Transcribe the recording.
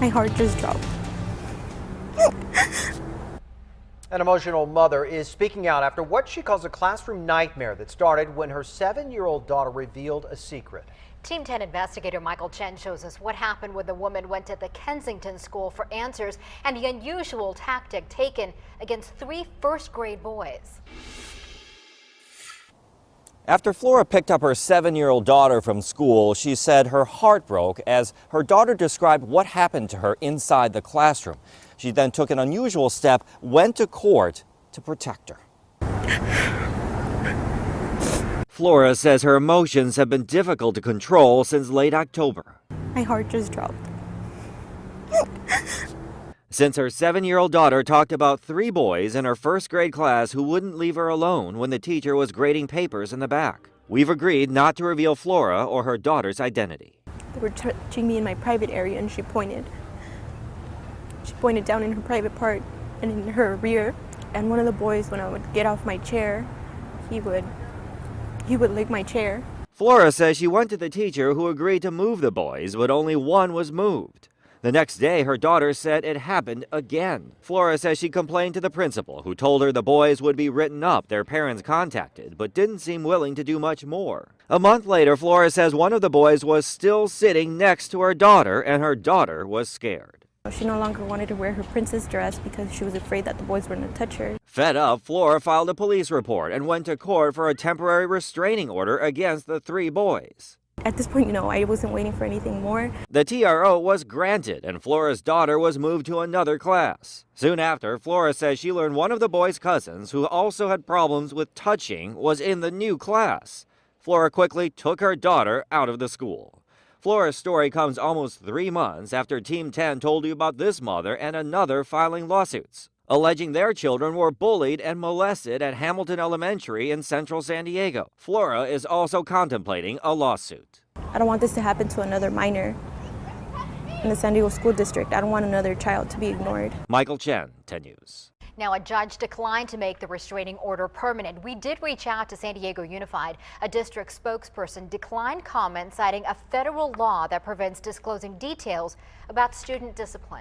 My heart just dropped. An emotional mother is speaking out after what she calls a classroom nightmare that started when her 7-year-old daughter revealed a secret. Team 10 investigator Michael Chen shows us what happened when the woman went to the Kensington school for answers and the unusual tactic taken against 3 first-grade boys. After Flora picked up her 7-year-old daughter from school, she said her heart broke as her daughter described what happened to her inside the classroom. She then took an unusual step, went to court to protect her. Flora says her emotions have been difficult to control since late October. My heart just dropped. Since her 7-year-old daughter talked about 3 boys in her first-grade class who wouldn't leave her alone when the teacher was grading papers in the back. We've agreed not to reveal Flora or her daughter's identity. They were touching me in my private area, and she pointed. She pointed down in her private part and in her rear. And one of the boys, when I would get off my chair, he would lick my chair. Flora says she went to the teacher who agreed to move the boys, but only one was moved. The next day, her daughter said it happened again. Flora says she complained to the principal, who told her the boys would be written up, their parents contacted, but didn't seem willing to do much more. A month later, Flora says one of the boys was still sitting next to her daughter, and her daughter was scared. She no longer wanted to wear her princess dress because she was afraid that the boys were going to touch her. Fed up, Flora filed a police report and went to court for a temporary restraining order against the 3 boys. At this point, I wasn't waiting for anything more. The TRO was granted, and Flora's daughter was moved to another class. Soon after, Flora says she learned one of the boys' cousins, who also had problems with touching, was in the new class. Flora quickly took her daughter out of the school. Flora's story comes almost 3 months after Team 10 told you about this mother and another filing lawsuits, alleging their children were bullied and molested at Hamilton Elementary in central San Diego. Flora is also contemplating a lawsuit. I don't want this to happen to another minor in the San Diego School District. I don't want another child to be ignored. Michael Chen, 10 News. Now, a judge declined to make the restraining order permanent. We did reach out to San Diego Unified. A district spokesperson declined comment, citing a federal law that prevents disclosing details about student discipline.